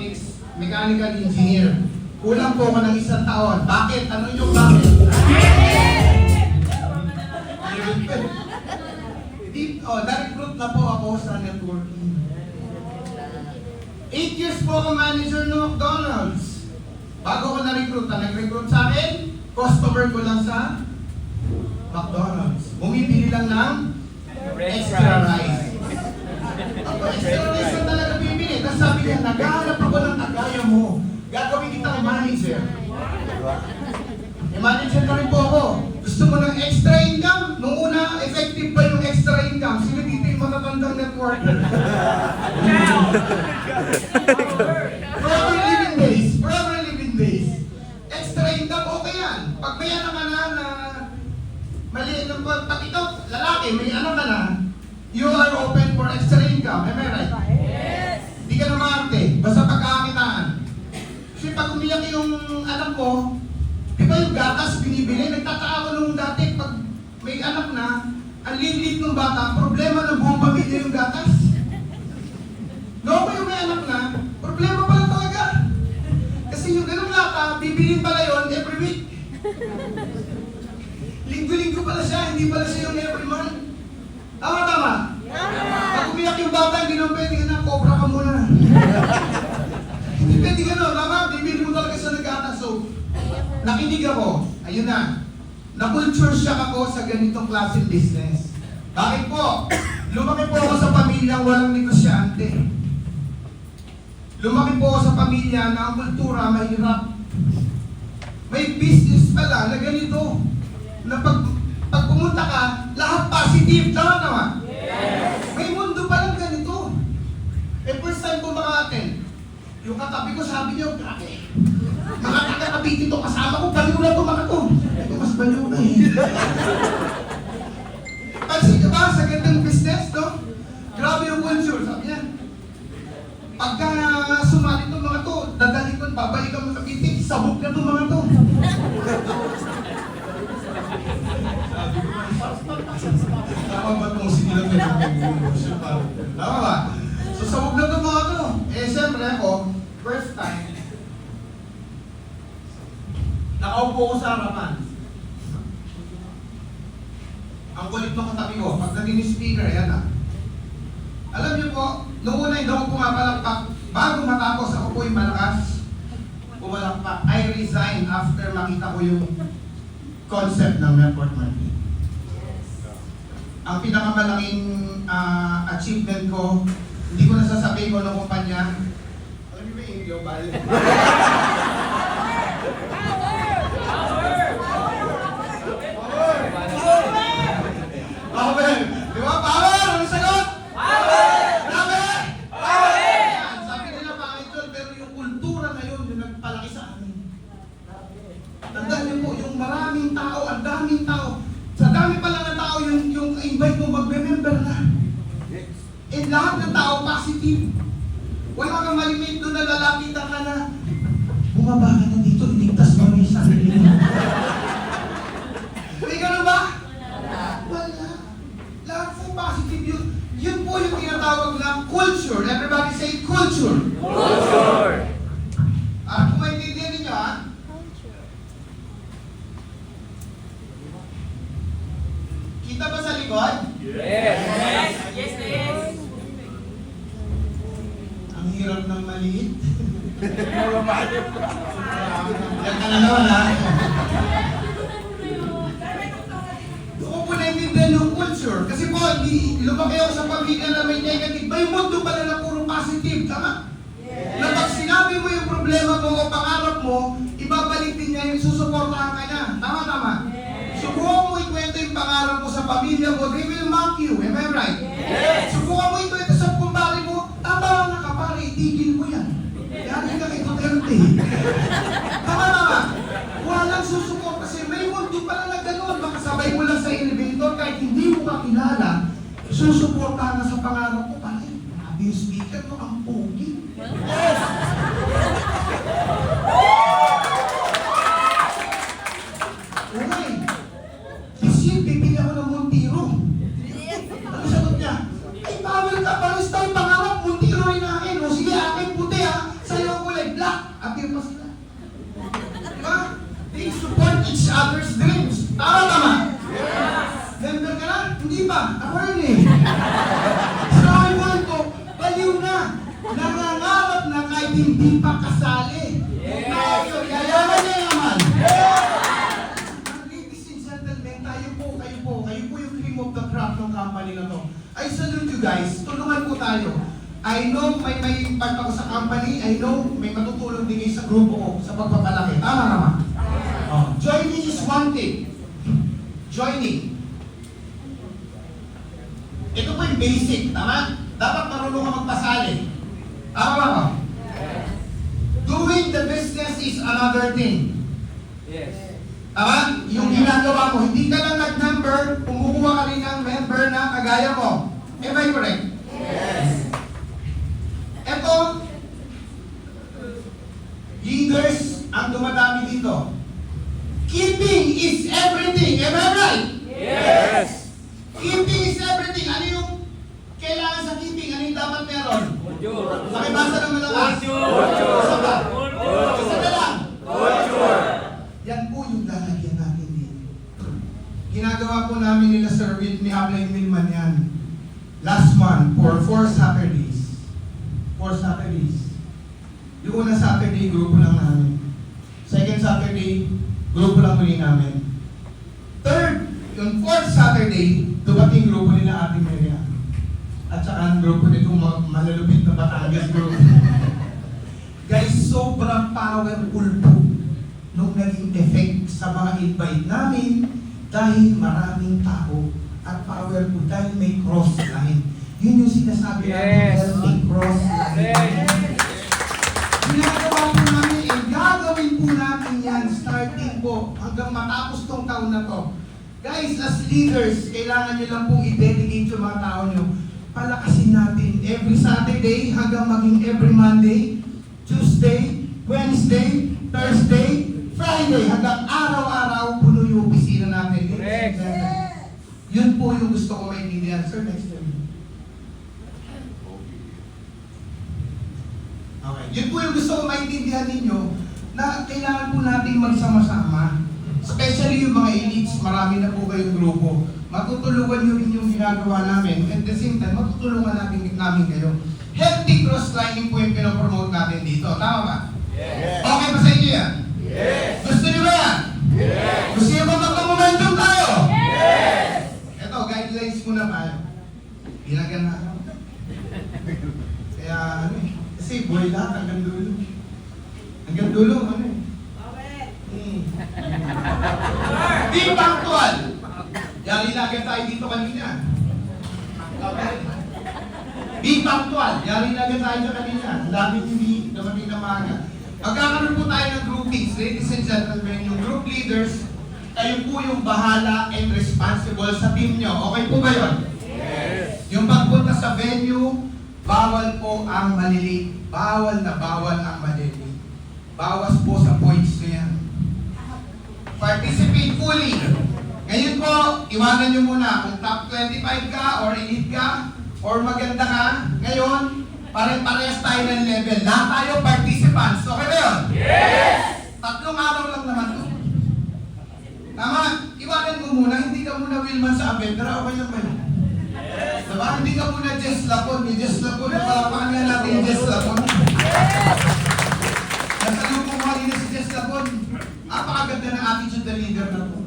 electronics, mechanical engineer. Kulang po ako ng isang taon. Bakit? Ano yung bakit? Na-recruit na po ako sa networking. 8 years po ako manager ng McDonald's. Bago ko na-recruit, nag-recruit sa akin, customer ko lang sa McDonald's. Bumibili lang ng extra rice. Ako, extra rice na talaga bibili. Tapos sabi niya, naghahanap ako ng kagaya mo. Gagawin kitang manager. Manager na rin po ako. Gusto mo ng extra income? Nung una, effective pa yung extra income. Sino dito yung matatandang networker? Forever living days. Forever living days. Extra income, okay yan. Pag may anak ka na maliit ng pag ikaw, lalaki, may anak ka na, you are open for extra income. Am I right? Yes. Di ka na maarte. Basta pagkakakitaan. Kasi pag umiyak yung anak mo, di ba yung gatas binibili? Nagtataka ako nung dati pag may anak na, ang liit-liit ng bata, problema ng buong pamilya yung gatas. Noong ba yung may anak na, problema pala talaga. Kasi yung ganung lata, bibilin pala yun every week. Linggo-linggo pala siya, hindi pala siya yung every month. Tama-tama? Pag umiyak yung bata, hindi naman pwede ka na, cobra ka muna. Hindi pwede ka na, tama? Bibili mo talaga siya ng gatas. So, nakinig ako, ayun na, na-culture shock ako sa ganitong klaseng business. Bakit po? Lumaki po ako sa pamilyang walang negosyante. Lumaki po ako sa pamilya na ang kultura mahirap. May business pala na ganito, na pag pumunta ka, lahat positive, tama naman? Yes. May mundo palang ganito. First time ko maka-attend, yung katabi ko sabi niyo, grabe. Makakakabiti to, kasama ko, baliw na to, mga to. Ito, mas baliw na eh. Pansin ka ba sa gandang business, no? Grabe yung culture, sabi niya. Pagka sumali itong mga to, dadali ko, babalikan mo sa bitik, sabog na itong mga to. Tama ba itong sinilang na tama ba? So, sabog na itong mga to. Eh, siyempre ako, first time, nakaupo ko sa harapan. Ang kulit ng katabi ko, pagdating yung speaker, yan na. Alam niyo po, noong una hindi ako pumapalakpak, bago matapos ako po yung malakas, pumalakpak. I resign after makita ko yung concept ng network marketing. Ang pinakamalaking achievement ko, hindi ko nasasabihin ko ng kumpanya, alam niyo ba yung global? Power! Di ba? Power! Ano sagot? Power! Grabe! Power! Yan, sabi nila Panginoon, pero yung kultura na yun, yung nagpalaki sa amin. Tandaan niyo po, yung maraming tao, ang daming tao, sa dami pa lang ng tao, yung invite mo mag-remember na. And lahat ng tao, positive. Wala kang malimit doon na lalapitan ka na, bumaba ka na dito, iligtas mo yung sarili mo. May gano'n ba? Wala. Lahat po positive yun. Yun po yung tinatawag na culture. Everybody say culture. Culture! Kung maintindihan ninyo kita ba sa likod? Yes! Yes, yes. Ang hirap ng maliit. Yan ka na naman Doon po naintindihan yung culture. Kasi po, lumaki ako sa pamilya na may negative. May mundo pala na puro positive, tama? Na pag sinabi mo yung problema mo o pangarap mo, ibabalik din niya yung susuportahan ka niya. Tama? Subukan mo ikwento yung pangarap mo sa pamilya mo, they will mock you. Am I right? Yes. Subukan mo ikwento sa kumpare mo, tama na ka pare, itigil mo yan. Yan ka kay Duterte. Tama. Walang susuport kasi may mundo pala na gano'n. Makasabay mo lang sa elevator kahit hindi mo kakilala, susuportahan na sa pangarap mo. Pare, grabe yung speaker mo, ang pogi. Okay. Kasi bibili ako ng Montiro. Ano sagot niya? Ay, bawal ka, pares tayo pangarap, Montiro rin akin. O sige, akin puti ha. Sa'yo ako kahit hindi pa kasali. Yes. Tayo, yayaman niya naman. Ladies and gentlemen, kayo po yung cream of the crop ng company na to. I salute you guys. Tulungan po tayo. I know may part ako sa company. I know may matutulong din kayo sa grupo ko sa pagpapalaki. Tama naman. Oh. Joining is one thing. Joining. Ito po yung basic, tama? Dapat marunong ka magpasali. Tama ba ko? Doing the business is another thing. Yes. Tama? Yung ginagawa mo, hindi ka lang nag-member, kumukuha ka rin ng member na kagaya mo. Am I correct? Yes. Ito, leaders ang dumadami dito. Keeping is everything. Am I right? Yes. Keeping is everything. Ano yung kailangan sa keeping? Ano yung dapat meron? Culture. Pakibasa ng malakas. Culture. Isa pa. Culture. Isa na lang. Culture. Yan po yung lalagyan natin dito. Ginagawa po namin nila Sir Will, ni Ablay Milman yan. Last month for 4 Saturdays. 4 Saturdays. Yung unang Saturday, grupo lang namin. Second Saturday, grupo lang muli namin. Third, yung 4th Saturday, dumating grupo nila Ate Maria. At saka ang grupo nitong malalupit na Batangas group. Guys, sobrang powerful po nung naging effect sa mga invite namin dahil maraming tao at powerful dahil may cross line. Yun yung sinasabi namin, Yes. healthy cross line. Ginagawa po namin, gagawin po natin yan starting po hanggang matapos tong taon na to. Guys, as leaders, kailangan nyo lang pong i-dedicate yung mga tao nyo. Palakasin natin every Saturday hanggang maging every Monday, Tuesday, Wednesday, Thursday, Friday, hanggang araw-araw puno yung opisina natin. Correct. Yun po yung gusto ko maintindihan. Sir, next time. Okay. Yun po yung gusto ko maintindihan ninyo na kailangan po natin magsama-sama. Especially yung mga elites, marami na po kayong grupo. Matutulungan nyo rin yung ginagawa namin. At the same time, matutulungan namin kayo. Healthy cross-lining po yung pinopromote natin dito. Tama ba? Yes. Okay ba sa inyo yan? Yes. Gusto nyo ba yan? Yes. Gusto nyo ba magpa-momentum tayo? Yes. Ito, guidelines muna tayo. Ilagyan na. Kaya ano eh. Kasi buhay lahat hanggang dulo. Hanggang dulo, ano eh. Be punctual. Yari lagyan tayo dito kanina. Be punctual. Yari lagyan tayo dito kanina. Lagi hindi dumating na maaga. Magkakaroon po tayo ng groupings. Ladies and gentlemen, yung group leaders, kayo po yung bahala and responsible sa team nyo. Okay po ba yun? Yes. Yung pagpunta sa venue, bawal po ang malilate. Bawal na bawal ang malilate. Bawas po sa points na yan. Participate fully. Ngayon po, iwanan nyo muna kung top 25 ka or elite ka or maganda ka. Ngayon, pare-parehas tayo ng level. Lahat tayo participants. Okay ba yun? Yes. 3 araw lang naman to. Tama? Iwanan mo muna. Hindi ka muna Wilman sa Abedra. Okay lang ba yun? Diba? Hindi ka muna Jess Lapon. May Jess Lapon. Palapakan nga natin yung Jess Lapon. Nasa lupo mo kanina si Jess Lapon. Napakaganda ng attitude na leader na po.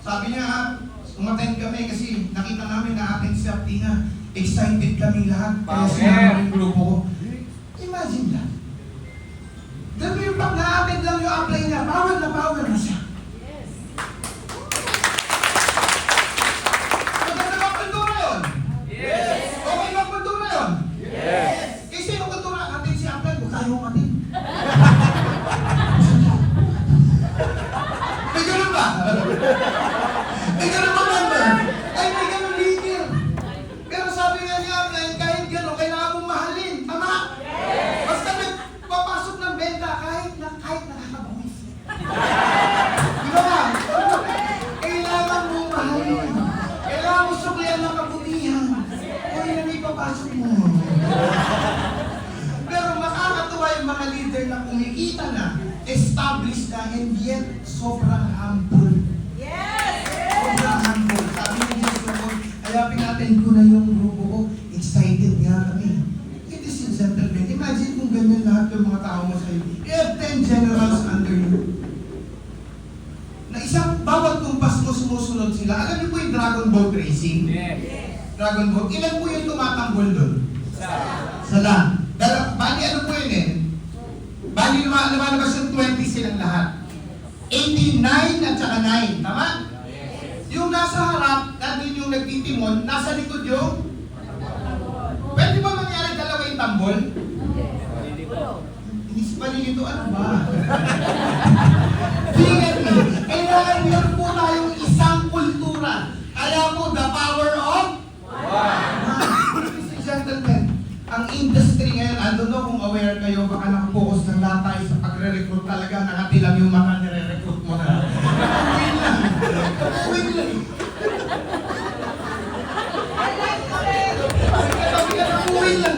Sabi niya, umattend kami kasi nakita namin na atin si Aptina. Excited kami lahat. Kaya Power. sinama yung grupo ko. Imagine that. Dami yung pag na-attend lang yung apply niya, power na siya. Maganda bang kultura yun? Yes. Okay bang kultura yun? Yes. Kasi yung kultura, atin si apply ko, kaya mo atin. May ganun ba? May ganun ba member? Ay, may ganun leader. Pero sabi nga niya, kahit gano'n, kailangan mong mahalin. Tama? Basta papasok ng benta, kahit nakakabuwis. Di ba ba? Kailangan mong mahalin. Kailangan mo suklihan ng kabutihan. Kung yun ang ipapasok mo. Pero makakatuwa yung mga leader na kumikita na, established na, and yet sobrang humble. Sobrang humble. Sabi ni Jesus ako, hayapin natin ko na yung grupo ko. Excited nga kami. Ladies and gentlemen, imagine kung ganyan lahat yung mga tao mo sa iyo. You have 10 generals under you. Na isang bawat kumpas mo sumusunod sila. Alam niyo po yung Dragon Boat Racing? Dragon Boat. Ilan po yung tumatanggol doon? Sala. Bali ano po yun eh? Bali lumalabas yung 20 silang lahat. 89 at saka 9. Tama? Yung nasa harap, nandun yung nagtitimon, nasa likod yung... Pwede ba mangyari dalawa yung tambol? Malilito, ano ba? Tingnan mo, kailangan meron po tayong isang kultura. Kaya po, the power of Ladies and gentlemen, ang industry ngayon, I don't know kung aware kayo, baka nakapokus ng lahat tayo sa pagre-recruit talaga, nakatilang yung mata nire-recruit mo na. Win lang. Win lang. Win lang.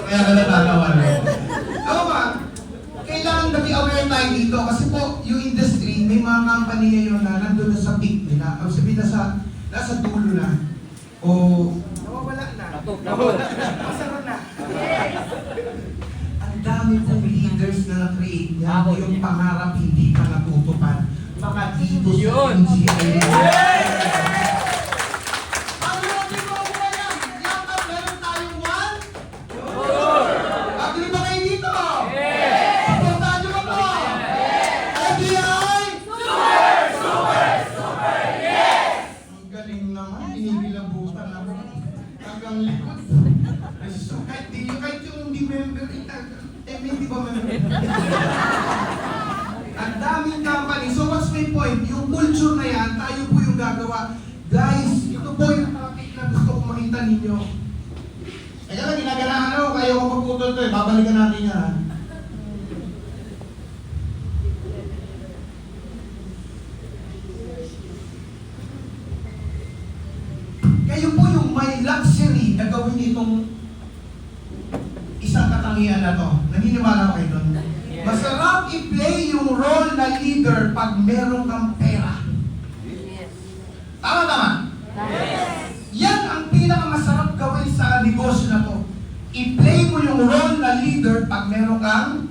Kaya ka natatawa. Ako ba, kailangan na be-aware tayo dito kasi po, yung industry, may mga company ngayon na nandun na sa peak nila. Ang sabihin na nasa dulo na. O, nawawala na. Masarap na. Ang dami pong leaders na na-create niya, yung pangarap hindi pa natutupad. Mga dito sa NGA. Ang daming company. So what's my point? Yung culture na yan, tayo po yung gagawa. Guys, ito po yung topic na gusto kong makita ninyo. Kaya lang, ginaganahan ako. Kaya ko magputol to eh. Babalikan natin yan. Kayo po yung may luxury na gawin itong isang katangian na to. Naniniwala ko kayo doon? Masarap i-play yung role na leader pag meron kang pera. Tama? Yes. Yan ang pinakamasarap gawin sa negosyo na to. I-play mo yung role na leader pag meron kang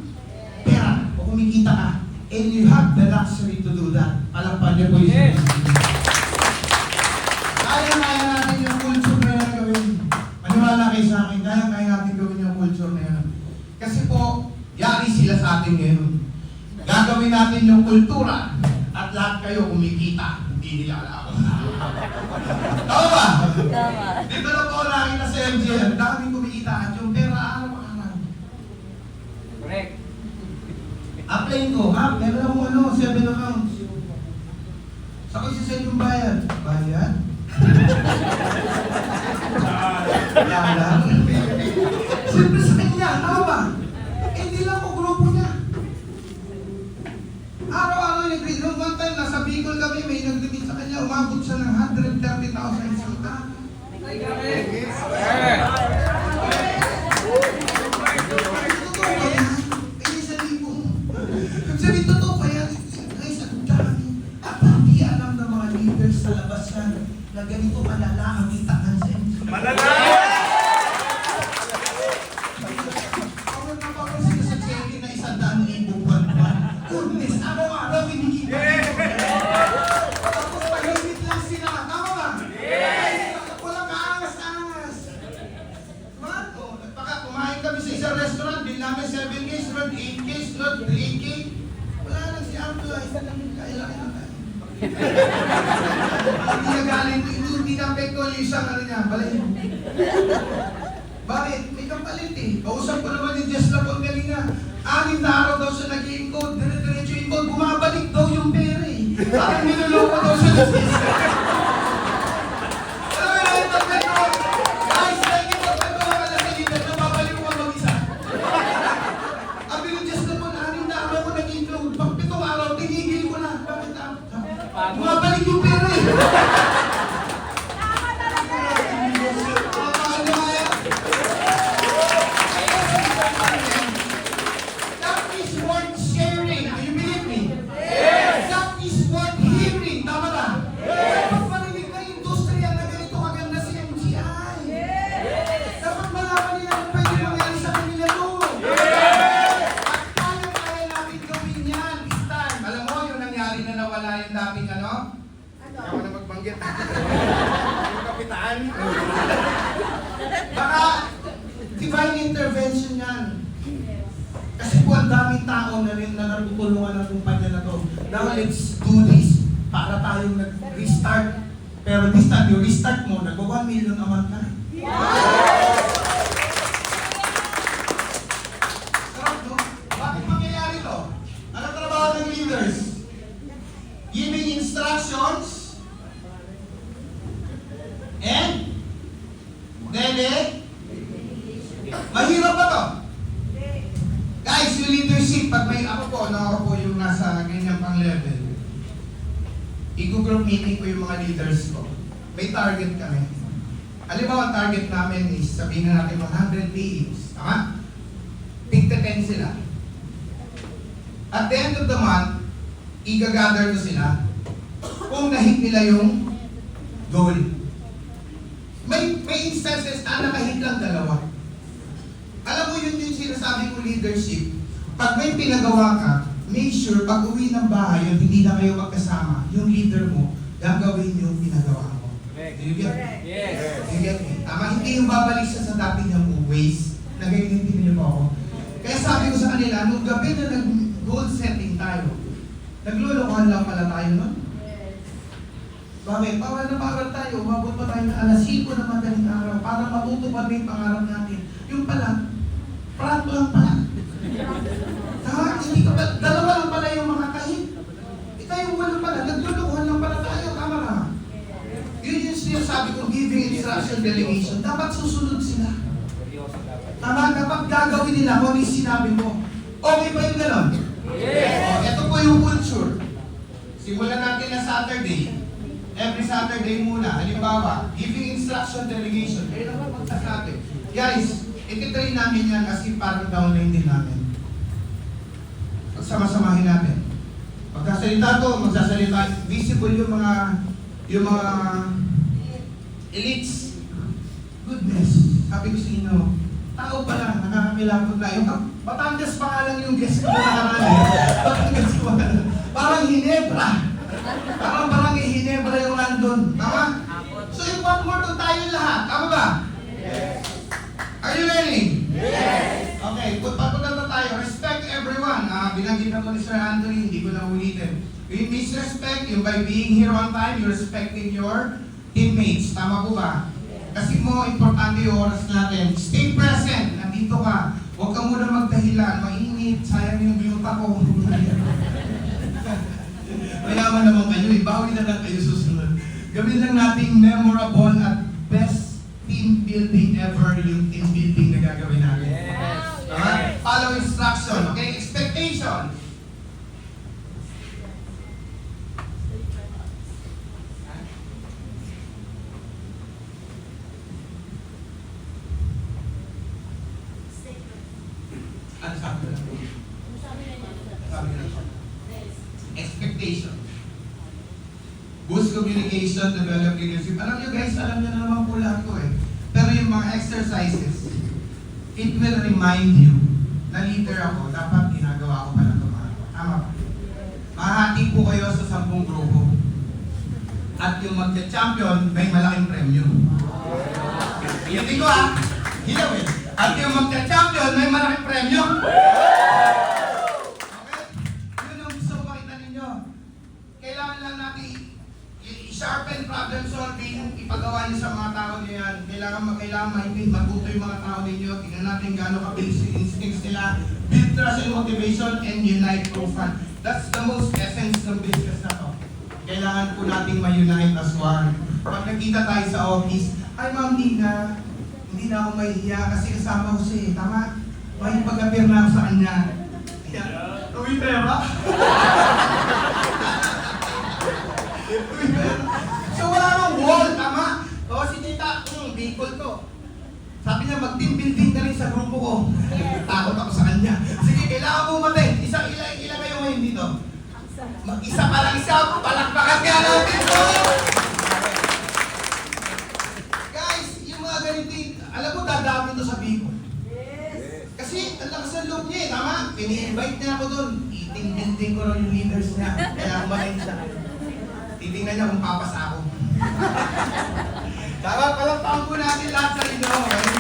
pera o kumikita ka. And you have the luxury to do that. Palakpan niyo po yun. Kaya natin yung culture na yan gawin. Maniwala kayo sa akin, kaya natin gawin yung culture na yan. Kasi po, yari sila sa atin ngayon. Gagawin natin yung kultura at lahat kayo kumikita. Hindi nila alam. Tama ba? Tama. Dito na po nakita sa MGL. Ang daming kumikita at yung pera araw-araw. Correct. Applyin ko, ha? Meron akong 7 accounts. Sa ko isa yung bayad. Bayad? Lang. Siyempre sa kanya, tama ba? Hindi lang ko grupo niya. Araw-araw yung grade. Noong one time, nasa Bicol kami, may nag-debate sa kanya, umabot siya ng 130,000 isang taon. Sabi, totoo ba yan? Guys, ang dami. At hindi alam ng mga leaders sa labas yan na ganito malala ang itangan sa inyo. Malala! Kung napapag sila sa check-in na 100,000 buwan-buwan, goodness, araw-araw kinikita. Tapos pag-limit lang sila. Tama ba? Walang kaangas-angas. Man, baka kumain kami sa isang restaurant, bill namin 7K, sunod 8K, sunod 3K. Wala lang si Amdo, isa lang yung kailangan na tayo. Hindi na galing, hindi na pekto yung isang ano niya, balay. Bakit? May kapalit eh. Kausap ko naman yung Jess Lapon kanina. 6 na araw daw siya nag-i-encode, dire-diretso encode, bumabalik daw yung pera eh. Parang niloloko daw siya ng system. Alam mo na ito, pero guys, nag-i-encode ko mga nasa-leader na babalik ko mag-isa. Abi yung Jess Lapon, 6 na araw ko nag-i-encode. Pag 7 araw, tinigil ko na. Bakit na? Bumabalik yung pera eh. That is worth sharing. Do you believe me? rin na nawala yung dating ano? Ako na magbanggit. Yung kapitan. Baka divine intervention yan. Kasi po ang daming tao na rin na natutulungan ng kumpanya na to. Now let's do this para tayong nag-restart. Pero this time, yung restart mo, nag-1 million a month na. Sarap, no? Bakit mangyayari to? Ano trabaho ng leaders? Giving instructions and mahirap ba to? Guys, yung leadership, pag may ako po yung nasa ganyan pang level, i-group meeting ko yung mga leaders ko. May target kami. Halimbawa, ang target namin is, sabihin na natin 100 PAs. Tama? Tigta 10 sila. At the end of the month, i-gather ko sila kung nahit nila yung goal. May instances na nakahit lang 2. Alam mo yun yung sinasabi ko leadership. Pag may pinagawa ka, make sure pag uwi ng bahay, yung hindi na kayo magkasama, yung leader mo, gagawin yung pinagawa mo. Do you get me? Yes. Do you get me? Tama, hindi yung babalik siya sa dati niyang ways. Nagayintindihan niyo po ako. Kaya sabi ko sa kanila, nung gabi na nag-goal setting tayo, naglulukuhan lang pala tayo nun. Bakit? Para tayo, umabot pa tayo na alas 5 na madaling araw para matutupad yung pangarap natin. Yung pala, pranto lang pala. Tama? Hindi ka ba, 2 lang pala yung makakahit. Tayo 8 pala, naglulukuhan lang pala tayo. Tama na. Yun yung sinasabi ko, giving instruction delegation. Dapat susunod sila. Tama, kapag gagawin nila kung ano yung sinabi mo. Okay ba yung ganon? Yes. Ito po yung culture. Simulan natin na Saturday. Every Saturday muna, halimbawa, giving instruction delegation. Kaya naman magsasabi. Guys, ititrain namin yan kasi parang downline din namin. Pagsama-samahin natin. Magsasalita to, magsasalita. Visible yung mga elites. Goodness. Sabi ko sa inyo, tao pa lang, nakakakilapot na. Yung Batangas pa nga lang yung guest ko na nakaraan. Batangas pa lang. Parang Hinebra. Parang Hinebra yung nandun. Tama? So yung one more to tayo lahat. Tama ba? Yes. Are you learning? Yes. Okay, papunta na tayo. Respect everyone. Binanggit na to ni Sir Anthony, hindi ko na ulitin. Yung misrespect, yung by being here on time, you're respecting your teammates. Tama po ba? Kasi mo, importante yung oras natin. Stay present. Nandito ka. Huwag ka muna magdahilan. Mainit. Sayang yung gluta ko. Mayaman naman kayo. Bawi na lang kayo susunod. Gawin lang nating memorable at best team building ever yung team building na gagawin natin. Yes. Follow instruction. Okay? Expectation. Ano sabi na? Sabi na. Expectation. Boost communication, develop leadership. Alam nyo guys, alam nyo na naman po lahat ko eh. Pero yung mga exercises, it will remind you na leader ako, dapat ginagawa ko pala ito mga. Tama ba? Mahati po kayo sa 10 grupo. At yung magka-champion, may malaking premyo. Hindi ko hilaw eh. At yung magka-champion, may malaking premyo. Okay? Yun ang gusto ko makita ninyo. Kailangan lang natin i-sharpen problem solving, ipagawa niyo sa mga tao niyo yan. Kailangan mahigpit, matuto yung mga tao ninyo. Tingnan natin gaano kabilis yung instincts nila. Build trust and motivation and unite for fun. That's the most essence ng business na to. Kailangan po nating ma-unite as one. Pag nakita tayo sa office, ay ma'am, hindi na ako mahihiya kasi kasama ko siya eh. Tama? May pag-appear na ako sa kanya. Uwi pera? So wala nang wall, tama? O si tita, Bicol to. Sabi niya, mag-team building na rin sa grupo ko. Takot ako sa kanya. Sige, kailangan mo umatay. Ilang kayo ngayon dito? Mag-isa pa lang isa, palakpakan kaya natin to! Guys, yung mga ganito, alam mo, dadami to sa Bicol. Kasi ang lakas ng loob niya eh, tama? Pini-invite niya ako doon. Team building ko rin yung leaders niya. Kaya kumain Tingnan niya kung papasa ako. Dapat palakpakan po natin lahat sa inyo. Okay?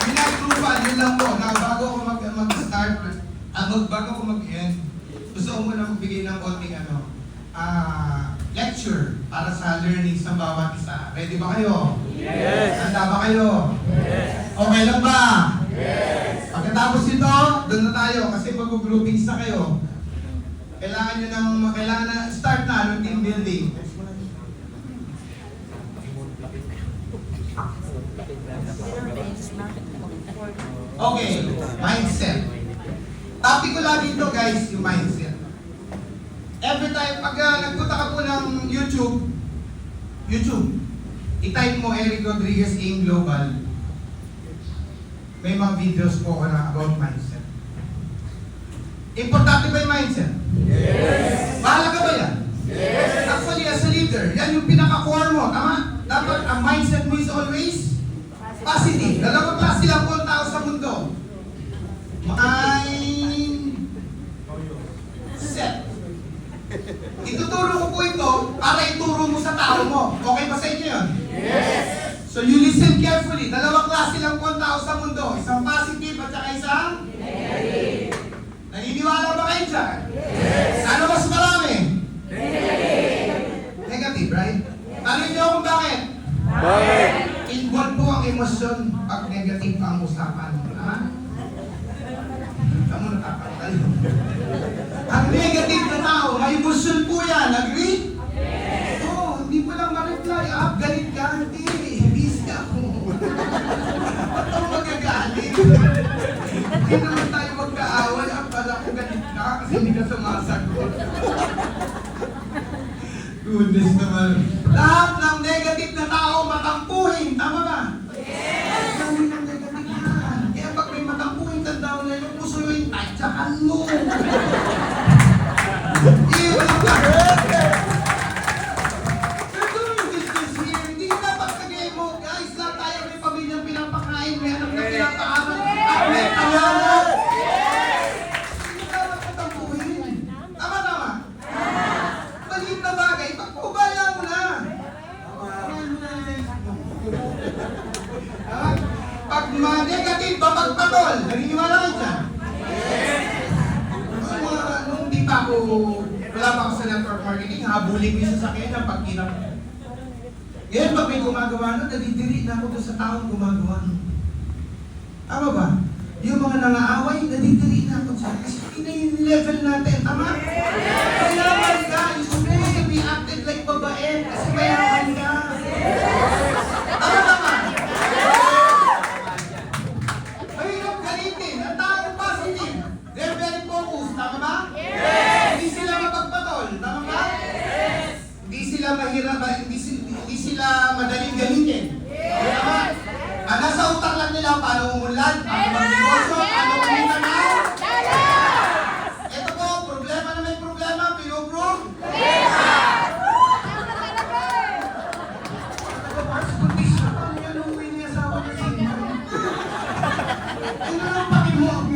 Ginagrupan, yun lang po. Na bago ako mag-start, bago ako mag-end, gusto ko muna magbigay ng konting lecture para sa learnings ng bawat isa. Ready ba kayo? Yes. Handa ba kayo? Yes. Okay lang ba? Yes. Pagkatapos nito, doon na tayo kasi mag-groupings na kayo. Kailangan na start na ng team building. Okay, mindset. Topic ko lagi ito guys, yung mindset. Every time, pag nagpunta ka po ng YouTube, i-type mo Eric Rodriguez Aim Global, may mga videos po ako na about mindset. Importante ba yung mindset? Yes. Mahalaga ba yan? Yes. Actually, as a leader, yan yung pinaka-core mo, tama? Dapat ang mindset mo is always positive. Dalawang klase lang po ang tao sa mundo. Mindset. Ituturo ko po ito para ituro mo sa tao mo. Okay ba sa inyo yun? Yes. So you listen carefully. Dalawang klase lang po ang tao sa mundo. Isang positive at saka isang Negative. naniniwala ba kayo dyan? Yes. Ano mas marami? Negative. Negative, right? Tanong niyo kung bakit? Bakit? Involved po ang emosyon pag negative ang usapan. Ha? Kamu natatakot tayo. Ang negative na tao, may emosyon po yan. Agree? Yes. Oo, hindi mo lang ma-reply. Galit ka. Hindi. Busy ako. Ba't ako magagalit? Hindi naman tayo magkaaway. Pala ko galit ka kasi hindi ka sumasagot. Goodness naman. Lahat ng negative na tao matampuhin. Tama ba? Yes! Dami ng negative yan. Kaya pag may matampuhin, tandaan na yung puso yung tight sa kalo. Iyon ka. Pero yung business here, hindi dapat kagaya mo. Guys, lahat tayo may pamilyang pinapakain, may anak na pinapaaral, at may pangarap. Hindi dapat matampuhin. Tama. Maliit na bagay, pagpubaya mo na. Pag negative, papagpatol. Naniniwala kayo dyan? Nung di pa ako, wala pa ako sa network marketing, habulin ko yung sasakyan ng pagkirap. Ngayon, pag may gumagawa na, nadidiri na ako doon sa taong gumagawa. Tama ba? Yung mga nangaaway, nadidiri na ako dyan. Kasi hindi na yung level natin, tama? Mayaman ka, you're supposed to be acted like babae, kasi mayaman ka. Tama. Mahirap galitin, ang taong positive. They're very focused, tama ba? Hindi sila mapagpatol, tama ba? Hindi sila mahirap, hindi sila madaling galitin. Tama? Ang nasa utak lang nila, paano umunlad, paano magnegosyo, paano kumita na. Ito po, problema na may problema, pinuprove. Parts condition, paano yan nung uwi niya asawa niya sa inyo? Ano lang pakimog?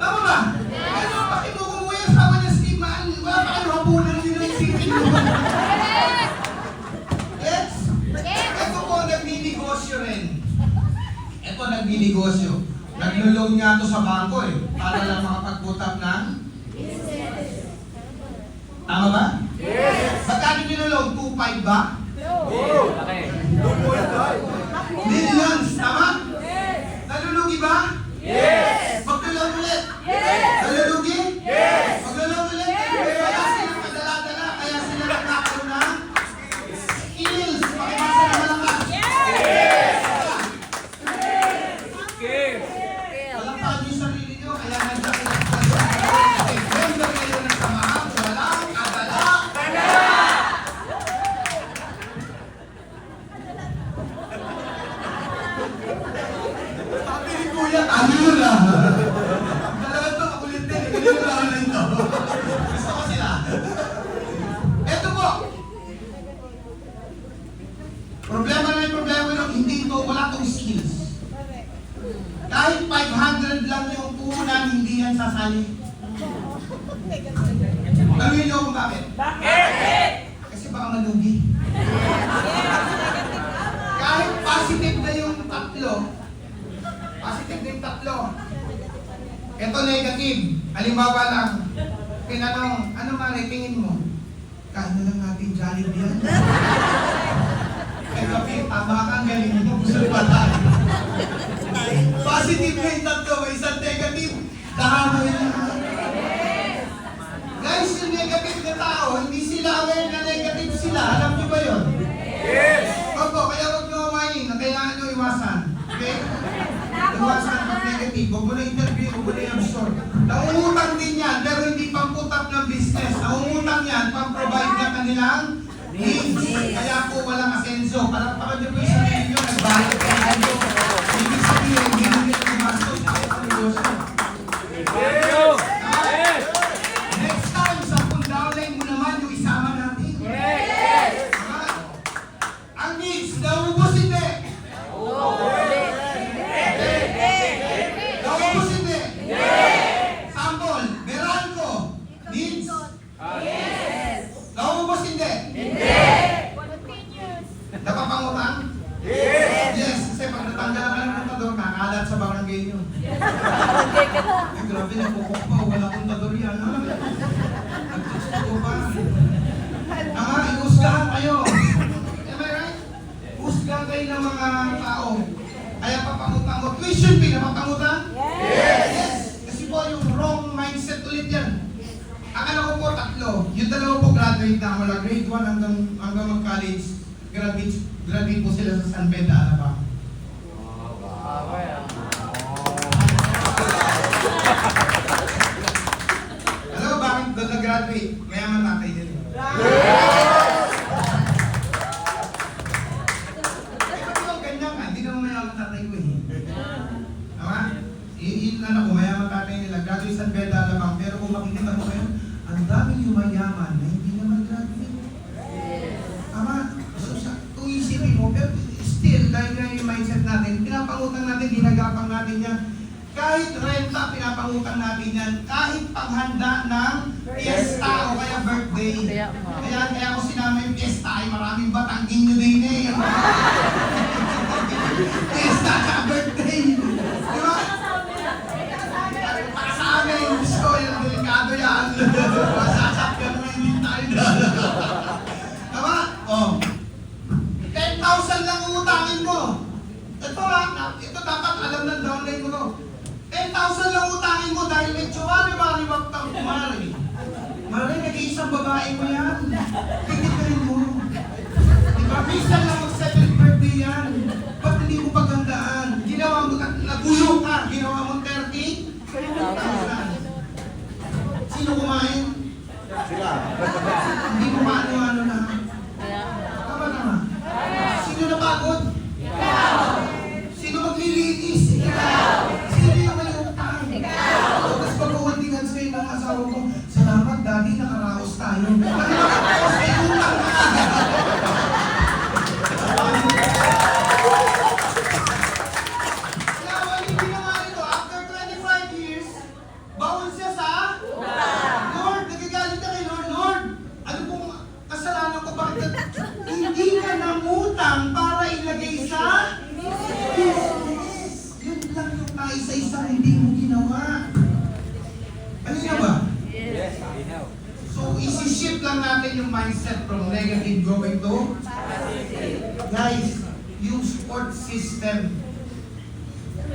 Tama ba? Ano ang pakimog kung uwi asawa niya sa iman? Wala pa kayo hapunan yun ang isipin mo. Yes? Ito po, nagninegosyo rin. Ito, nagninegosyo. Naglulong nga ito sa bangko para lang makapag-put-up ng tama ba? Yes. Magkano nilulong? 2.5 ba? Okay. Millions, tama? Nalulugi ba? Yes. Maglulong ulit? Nalulugi? Maglulong ulit? Kaya sila padala-dala, kaya sila nagkakaroon ng skills. Pakibasa na malakas. Palakpakan niyo yung sarili niyo, kaya nandiyan kayo sa kasi member kayo ng samahan, walang adala. Sabi ni Kuya, ano yun ah? Dalawa ito, makulit din. Ganyan na lang ito. Gusto ko sila. Eto po. Problema na yung problema nung hindi ito, wala itong skills. Kahit 500 lang yung puhunan, hindi yan sasali. Tanungin niyo kung bakit. Bakit? Kasi baka malugi. Kahit positive na yung tatlo, ito negative. Halimbawa lang, tinanong, ano Mare, tingin mo? Kain na lang natin Jollibee yan. Kapi, tama ka, ang galing mo. Gusto ba tayo? Positive na yung tatlo, may isang negative. Tama yan. Guys, yung negative na tao, hindi sila aware na negative sila. Alam niyo ba yun? Yes! Opo, kaya huwag niyo kumain na kailangan niyo iwasan. Okay? Iwasan pag negative. Huwag mo na interview, huwag mo na i-absorb. Nangungutang din yan, pero hindi pang put up ng business. Nangungutang yan, pang provide ng kanilang needs. Kaya po walang asenso. Parang niyo po yung sarili niyo, nagbayad kayo. Ibig sabihin, hindi nyo tumasok ako sa negosyo. Yes! Next time, sa downline mo naman yung isama natin. Yes! Diba? Ang needs, naubos hindi. Naubos hindi. Sample, Beranco, needs. Naubos hindi. Napapangutang? Yes, kasi pag natanggal ka ng kontador, kakalat sa barangay nyo. Ay, grabe, nagkukok pa, wala kontador yan. Nagtusto pa. Tama, ihusgahan kayo. Am I right? Husgahan kayo ng mga tao. Kaya papangutang mo. Tuition fee, napapangutang? Yes! Kasi po yung wrong mindset ulit yan. Akala ko po tatlo. Yung dalawa po graduate na mula grade 1 hanggang mag-college. Graduate po sila sa San Beda, Alabama. Alam mo bakit doon nag-graduate? Mayaman tatay din. Eh, ba't ikaw ganyan ka? Hindi naman mayaman tatay ko eh. Tama? Yung anak ko, mayaman tatay nila. Graduate San Beda, Alabama. Pero kung makikita mo ngayon, ang daming yumayaman na hindi naman graduate. Tama? So, kung isipin mo, pero still, dahil nga yung mindset natin, pinapangutang natin, ginagapang natin yan. Kahit renta, pinapangutang natin yan. Kahit paghanda ng fiesta o kaya birthday. Kaya ko sinama yung fiesta ay maraming batanggin nyo din eh. Fiesta at birthday. Di ba? Para sa amin, gusto yung delikado yan. Masasap ka naman, hindi tayo. Tama? Oh. 10,000 lang utangin mo. Ito dapat alam ng downline mo to. 10,000 lang utangin mo dahil may tsuwari-wari wag kang kumari. Mari, nag-iisang babae mo yan. Pagkikarin mo. Diba? Minsan lang mag-7th birthday yan. Ba't hindi mo pagandaan? Ginawa mo, nagulong ka. Ginawa mo 30? 10,000. Sino kumain? Sila. Hindi mo paano-ano na. Tama naman. Sino napagod? Sino maglilinis? Sino yung may utang? Tapos pag-uwaldingan sa'yo ng asawa ko, salamat daddy, nakaraos tayo. Nakaraos ay utang na agad. Kaya hindi na nga ito, after 25 years, bawal siya sa Lord, nagagalit na kay Lord. Lord, ano pong kasalanan ko? Bakit hindi ka namutang para ilagay sa business? Yun lang yung kaisa-isang hindi mo ginawa. Ano nga ba? Yes, I know. So, isi-shift lang natin yung mindset from negative going to guys, yung support system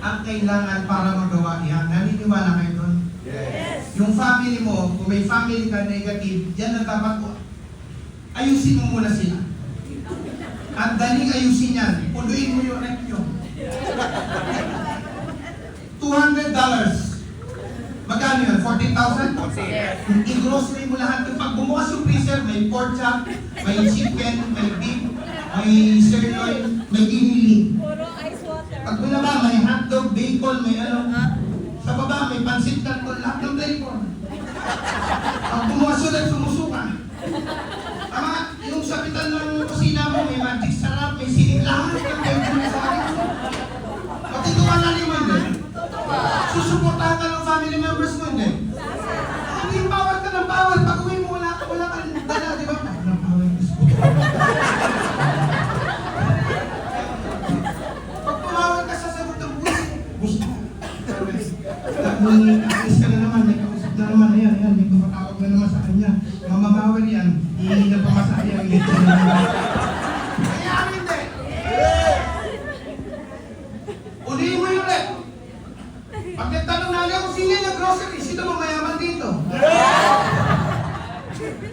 ang kailangan para magawa yan. Naniniwala kayo doon? Yes. Yung family mo, kung may family ka negative, yan ang dapat mo. Ayusin mo muna sila. At daling ayusin yan, punuin mo yung rep nyo. $200. Magkano yun? 14,000? Yes. I-grocery mo lahat. Pag bumukas yung freezer, may pork chop, may chicken, may beef, may sirloin, may iniling. Pag binaba, may hotdog, bacon, may ano. Sa baba, may pansit canton, lahat ng flavor. Pag bumukas ulit, sumusuka. Tama, yung sabitan ng kusina mo, may magic sarap, may sining lahat ng flavor sa akin. Matituwa na mo hindi. Susuportahan ka ng family members mo hindi. Hindi bawal ka ng bawal. Pag uwi mo wala yan, may tumatawag na naman sa kanya. Mamamawin yan, hihingi na pamasaya ang lechon na naman. Kaya hindi. Ulihin mo yung rep. Pag nagtanong namin kung sino yung grocery, sino mo mayaman dito?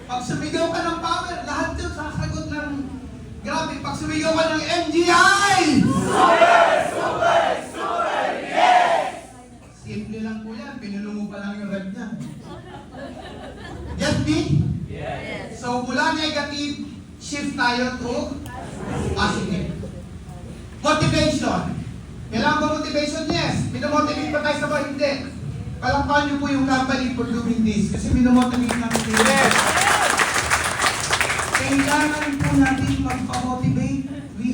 Pag sumigaw ka ng power, lahat yun sasagot ng grabe. Pag sumigaw ka ng MGI! Simple lang po yan, pinulungo pa lang yung rep niya. Get me? Yes. So mula negative, shift tayo to positive. Motivation. Kailangan ba motivation? Yes. Minomotivate pa tayo sa ba? Hindi. Palakpakan niyo po yung company for doing this kasi minomotivate natin kayo. Yes. Kailangan po natin magpa-motivate. We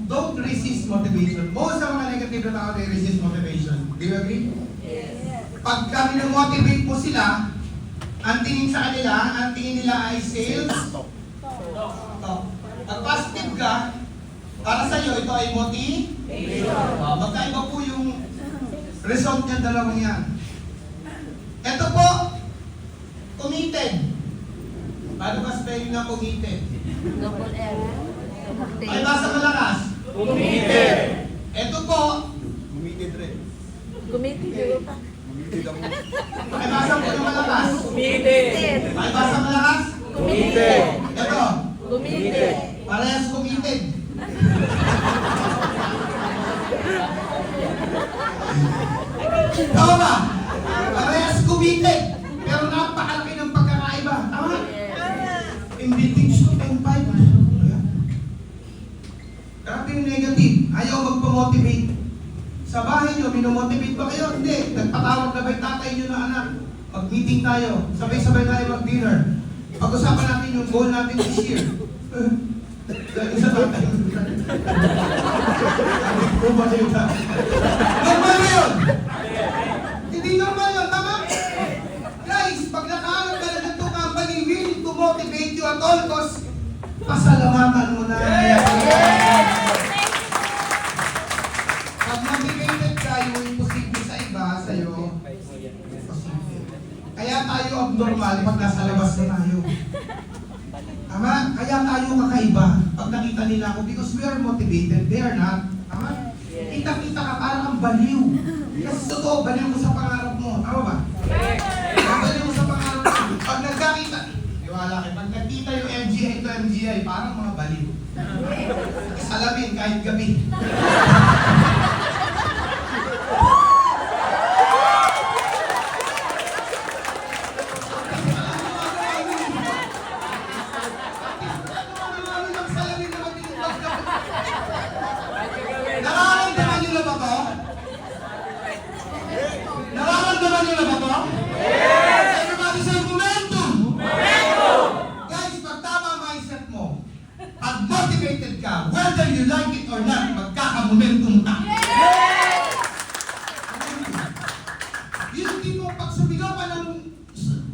don't resist motivation. Most sa mga negative na tao, they resist motivation. Do you agree? Yes. Pag kami motivate po sila, ang tingin sa kanila, ang tingin nila ay sales. Stop. Pag positive ka, para sa iyo, ito ay motivation. Magkaiba po yung result niyan, dalawang yan. Ito po, committed. Paano ba spelling na committed? Double L. Ay, basa malakas. Committed. Ito po, Committed rin. Committed. Committed ako. ay basa po yung malakas. Committed. Ay basa malakas. Committed. Ito, Committed. parehas committed. Tama ba? Parehas committed. Pero napakalaki ng pagkakaiba. Tama? Hindi things to 10-5. Grabe yung negative. Ayaw magpamotivate. Sa bahay nyo, minomotivate ba kayo? Hindi. Nagpatawag na ba yung tatay nyo na anak? Mag-meeting tayo. Sabay-sabay tayo mag-dinner. Pag-usapan natin yung goal natin this year. Isa tatay. Normal na yun! Hindi normal yun, tama? Guys, pag nakahanap ka na ganito company willing to motivate you at all costs, pasalamatan mo na. Pag motivated ka, yung imposible sa iba, sa'yo, imposible. Kaya tayo abnormal pag nasa labas na tayo. Tama? Kaya tayo kakaiba pag nakita nila ako because we are motivated, they are not. Tama? Kita-kita ka parang ang baliw. Kasi totoo, baliw mo sa pangarap mo. Tama ba? Baliw mo sa pangarap mo. Pag nagkakita, iwala kayo, pag nagkita yung MGI to MGI, parang mga baliw. Salamin kahit gabi. Nararamdaman niyo na ba to? Nararamdaman niyo na ba to? Yes! Everybody say momentum! Momentum! Guys, pag tama ang mindset mo, pag motivated ka, whether you like it or not, magkaka-momentum ka. Yes! Yung tipo, pag sumigaw ka ng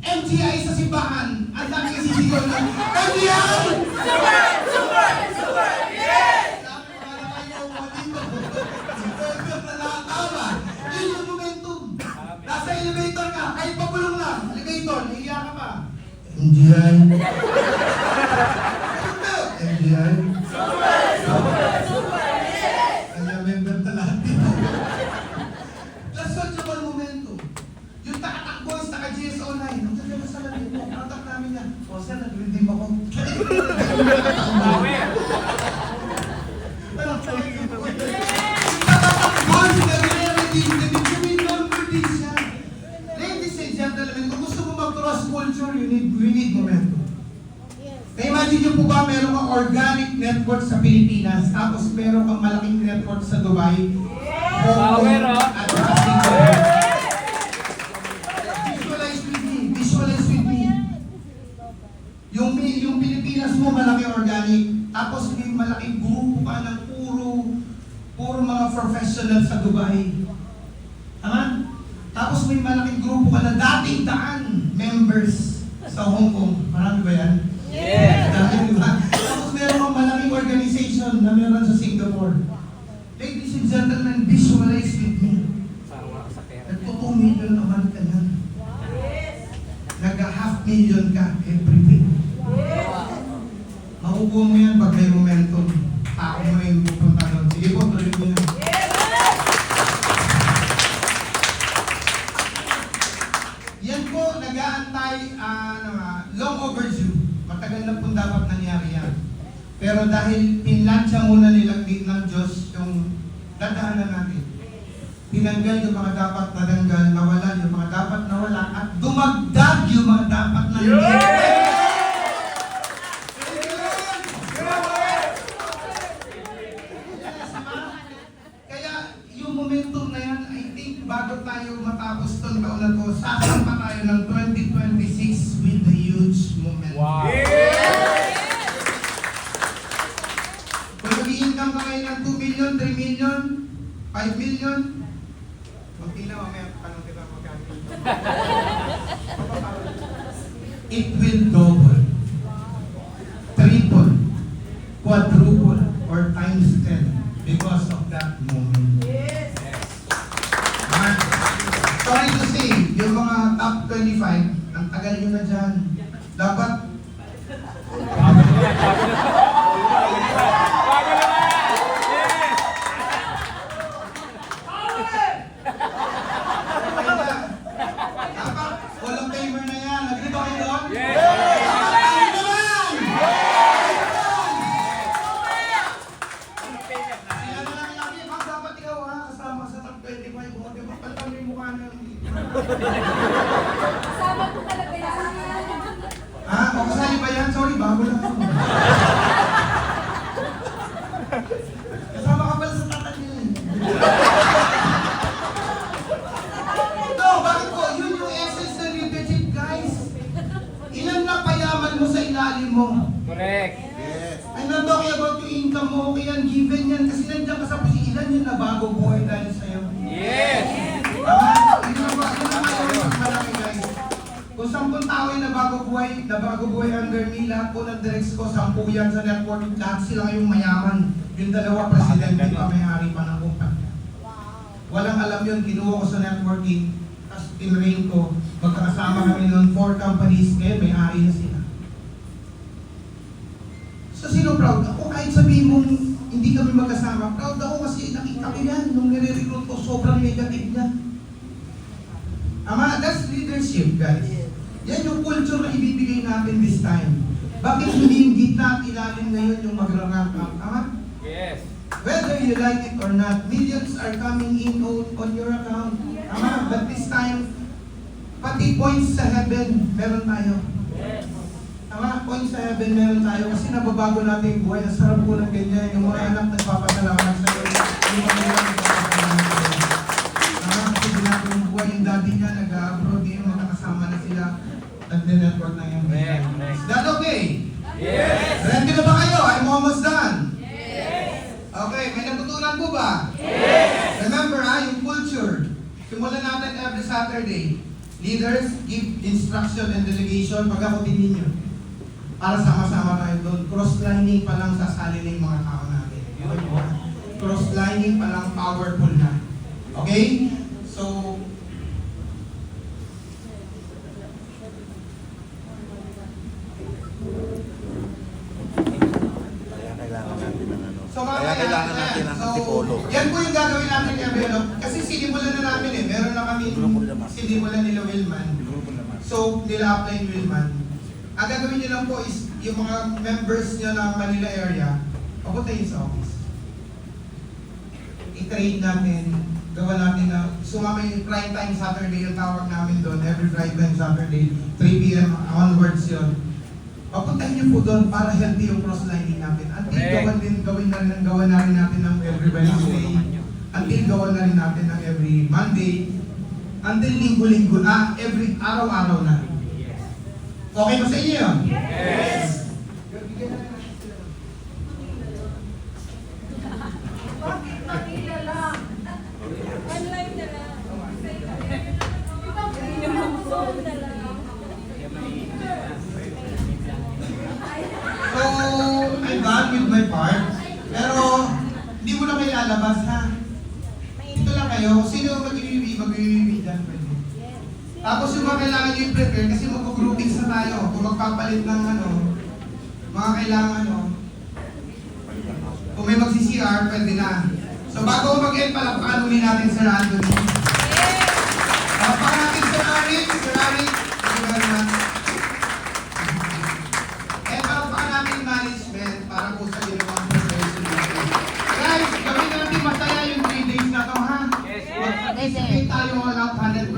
MGI sa simbahan, ang dami kasi sisigaw ng MGI! Super! Super! Super! Yes! Yun yung momentum. Nasa elevator ka, kahit pabulong lang. Elevator, nahiya ka pa. MGI. MGI. Super! Super! Super! Yes! Kaya member na lahat dito. That's what you call momentum. Yung takatakboys, naka-GS online. Ang ganda mo sa lalim mo. Contact namin yan. O sir, nag-redeem ako. Power! Ladies and gentlemen, kung gusto mo mag-cross culture, we need momentum. Na-imagine nyo po ba meron kang organic network sa Pilipinas, tapos meron kang malaking network sa Dubai? Power, oh! At Singapore. Visualize with me. Visualize with me. Yung Pilipinas mo malaki organic, tapos may malaking grupo pa ng puro mga professional sa Dubai. Tama? Tapos may malaking grupo ka na dating daan members sa Hong Kong. Marami ba yan? Yes! Dami, di ba? Tapos meron kang malaking organization na meron sa Singapore. Ladies and gentlemen, visualize with me. Parang sa pera. Nagpo-2 million naman ka yan. nag-500,000 ka every week. Makukuha mo yan pag may momentum. Ako mo rin pupunta doon. Sige po, tuloy mo yan. Yan po, nag-aantay, long overdue. Matagal na po dapat nangyari yan. Pero dahil pinlansya muna nilang ng Diyos yung dadaanan natin. Tinanggal yung mga dapat natanggal, nawala yung mga dapat nawala, at dumagdag yung mga dapat na hindi. Kaya yung momentum na yan, I think bago tayo matapos itong taon na to, sasampa tayo ng 2026 with a huge momentum. Wow. Kung nag-i-income ka ngayon ng 2 million, 3 million, 5 million, kunti na mamaya tanong kita magkano. It will double, triple, quadruple, or times 10 because of that moment. Ah, sorry to say, yung mga top 25, ang tagal nyo na dyan. Dapat Hall of Famer na yan. Agree ba kayo doon? Yes! Ano naman? Sila na lang lagi. Ma'am, dapat ikaw kasama sa top 25. Buti ba? Palitan mo yung mukha na yun. Kasama ko talaga yan. O kasali ba yan? Sorry, bago lang ako. Kasama ka pala sa tatan niya. No, bakit po? Yun yung essence ng leadership, guys. Ilan na payaman mo sa ilalim mo? Correct. I'm not talking about yung income mo, okay yan, given yan. Kasi nandiyan ka sa posisyon, ilan yung nabago buhay dahil sa'yo? Yes! Tama? Yun ang mas malaki, guys. Kung 10 tao yung nabago buhay under me, lahat po ng directs ko, 10 yan sa network, lahat sila ngayong mayaman. Yung dalawa, presidente pa, may-ari pa ng kumpanya. Walang alam yun, kinuha ko sa networking, tapos tinrain ko, magkakasama kami noon, 4 companies, ngayon may-ari na sila. So sino proud? Ako kahit sabihin mong hindi kami magkasama, proud ako kasi nakita ko yan, nung nire-recruit ko, sobrang negative niya. Ama, that's leadership, guys. Yan yung culture na ibibigay natin this time. Bakit hindi yung gitna at ilalim ngayon yung magra-rank up? Ama? Yes! Whether you like it or not, millions are coming in on your account. Ama, but this time, pati points sa heaven, meron tayo. Tama, points sa heaven meron tayo kasi nababago natin yung buhay. Ang sarap po ng ganyan. Yung mga anak nagpapasalamat sa iyo. Yung mga anak nagpapasalamat sa iyo. Tama, kasi binago yung buhay. Yung daddy niya nag-abroad yung nakakasama na sila. Nag-network na yung Correct. Is that okay? Yes! Ready na ba kayo? I'm almost done. Okay, may natutunan po ba? Yes! Remember yung culture. Simulan natin every Saturday. Leaders, give instruction and delegation pagkakutin ninyo. Para sama-sama tayo doon. Cross-lining pa lang sasali na yung mga tao natin. Cross-lining pa lang powerful na. Okay? So, Kaya kailangan natin ng antipolo. Yan po yung gagawin natin every ano. Kasi sinimulan na namin meron na kami sinimulan nila Wilman. So, nila apply ni Wilman. Ang gagawin nyo lang po is yung mga members nyo ng Manila area, papunta yun sa office. I-train natin, gawa natin na sumama yung prime time Saturday yung tawag namin doon, every prime time Saturday, 3 p.m. onwards yun. Papuntahin niyo po doon para healthy yung cross-lining natin. Until gawin na rin natin ng every Wednesday. Until gawin na rin natin ng every Monday. Until linggo-linggo na, every araw-araw na. Okay ba sa inyo yun? Yes! Manila lang. Online na lang. Zoom na lang. So, I'm done with my part. Pero, hindi mo na kayo lalabas, ha? Ito lang kayo. Sino mag-iwiwi dyan? Pwede. Tapos yung mga kailangan nyo i-prepare kasi magpapalit ng ano, mga kailangan ano, kung may magsi-CR, pwede na. So bago ko mag-end, palakpakan ulit natin Sir Anthony. Palakpakan natin Sir Arik. Sir Arik, thank you very much. And palakpakan natin yung management para po sa ginawang preparation natin. Guys, gawin natin masaya yung 3 days na to, ha? Mag-participate tayo all out 100%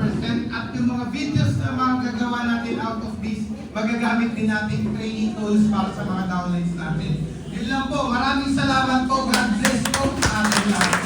at yung mga videos na mga gagawa natin out of this, magagamit din natin training tools para sa mga downlines natin. Yun lang po. Maraming salamat po. God bless po sa ating lahat.